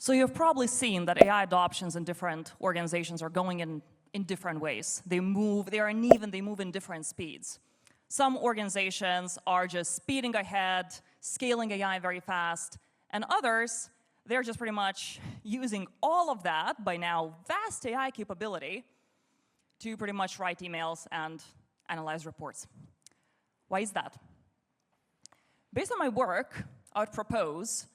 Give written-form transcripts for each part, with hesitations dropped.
So you've probably seen that AI adoptions in different organizations are going in different ways. They move in different speeds. Some organizations are just speeding ahead, scaling AI very fast, and others, they're just pretty much using all of that, by now vast AI capability, to pretty much write emails and analyze reports. Why is that? Based on my work, I would propose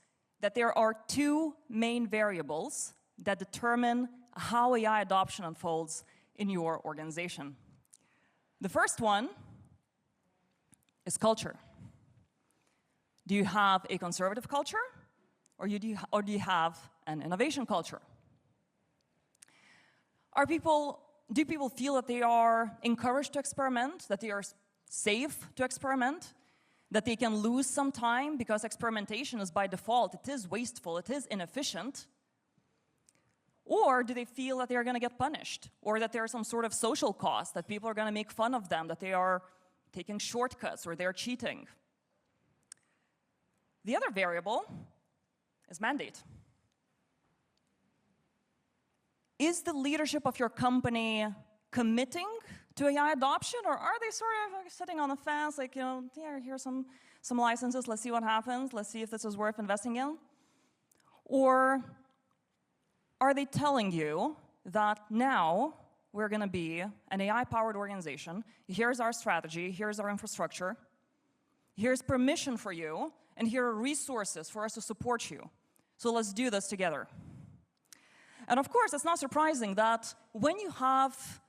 that there are two main variables that determine how AI adoption unfolds in your organization. The first one is culture. Do you have a conservative culture, or do you have an innovation culture? Do people feel that they are encouraged to experiment, that they are safe to experiment, that they can lose some time because experimentation is by default, it is wasteful, it is inefficient? Or do they feel that they're going to get punished, or that there's some sort of social cost, that people are going to make fun of them, that they are taking shortcuts or they're cheating? The other variable is mandate. Is the leadership of your company committing to AI adoption, or are they sort of like sitting on the fence, like, you know, yeah, here's some licenses, let's see what happens, let's see if this is worth investing in? Or are they telling you that now we're going to be an AI-powered organization, here's our strategy, here's our infrastructure, here's permission for you, and here are resources for us to support you, so let's do this together? And of course, it's not surprising that when you have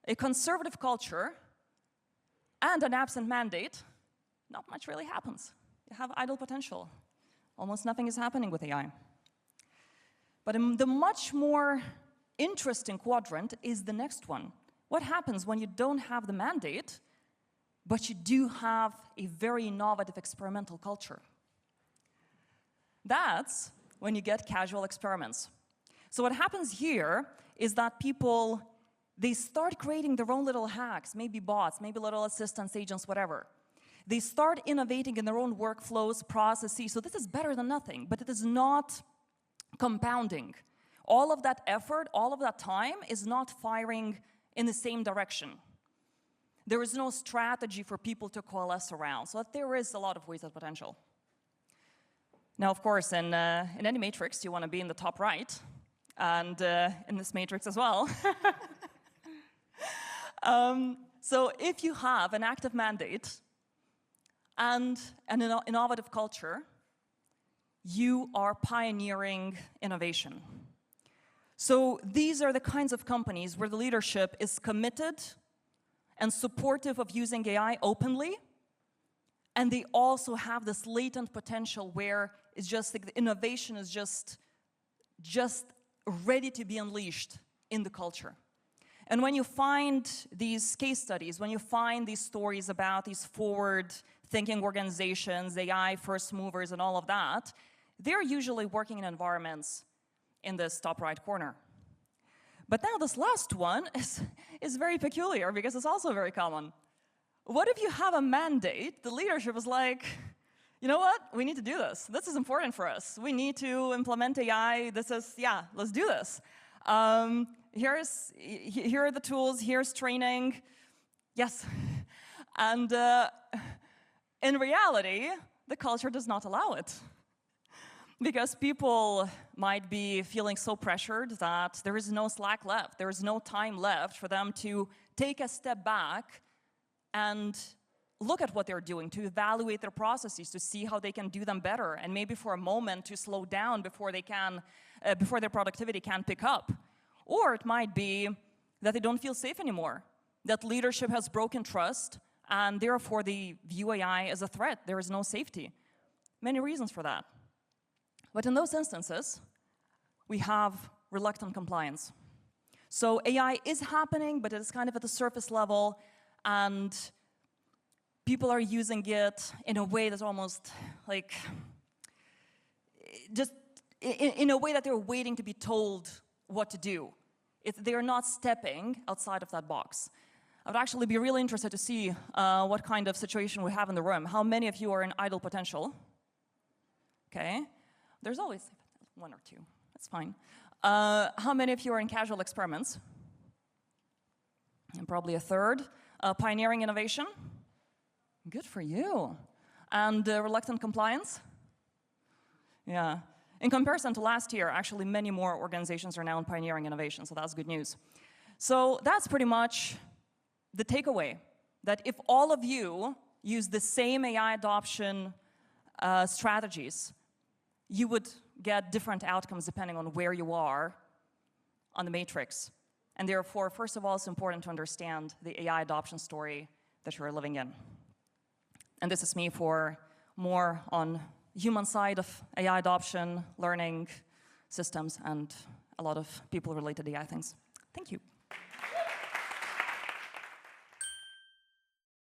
a conservative culture and an absent mandate, not much really happens. You have idle potential. Almost nothing is happening with AI. But the much more interesting quadrant is the next one. What happens when you don't have the mandate, but you do have a very innovative experimental culture? That's when you get casual experiments. So what happens here is that people, they start creating their own little hacks, maybe bots, maybe little assistants, agents, whatever. They start innovating in their own workflows, processes, so this is better than nothing, but it is not compounding. All of that effort, all of that time is not firing in the same direction. There is no strategy for people to coalesce around, so there is a lot of wasted potential. Now, of course, in any matrix, you want to be in the top right, and in this matrix as well. So if you have an active mandate and an innovative culture, you are pioneering innovation. So these are the kinds of companies where the leadership is committed and supportive of using AI openly, and they also have this latent potential where it's just like the innovation is just ready to be unleashed in the culture. And when you find these case studies, when you find these stories about these forward-thinking organizations, AI first movers and all of that, they're usually working in environments in this top right corner. But now this last one is very peculiar because it's also very common. What if you have a mandate, the leadership is like, you know what, we need to do this. This is important for us. We need to implement AI. This is, yeah, let's do this. Here are the tools, here's training. Yes. And in reality, the culture does not allow it. Because people might be feeling so pressured that there is no slack left. There is no time left for them to take a step back and look at what they're doing, to evaluate their processes, to see how they can do them better, and maybe for a moment to slow down before their productivity can pick up. Or it might be that they don't feel safe anymore, that leadership has broken trust, and therefore they view AI as a threat. There is no safety. Many reasons for that. But in those instances, we have reluctant compliance. So AI is happening, but it is kind of at the surface level, and people are using it in a way that's almost like, just in a way that they're waiting to be told what to do. They're not stepping outside of that box. I would actually be really interested to see what kind of situation we have in the room. How many of you are in idle potential? Okay. There's always one or two. That's fine. How many of you are in casual experiments? And probably a third. Pioneering innovation? Good for you. And reluctant compliance? Yeah. In comparison to last year, actually many more organizations are now in pioneering innovation, so that's good news. So that's pretty much the takeaway, that if all of you use the same AI adoption strategies, you would get different outcomes depending on where you are on the matrix. And therefore, first of all, it's important to understand the AI adoption story that you're living in. And this is me for more on human side of AI adoption, learning systems, and a lot of people-related AI things. Thank you.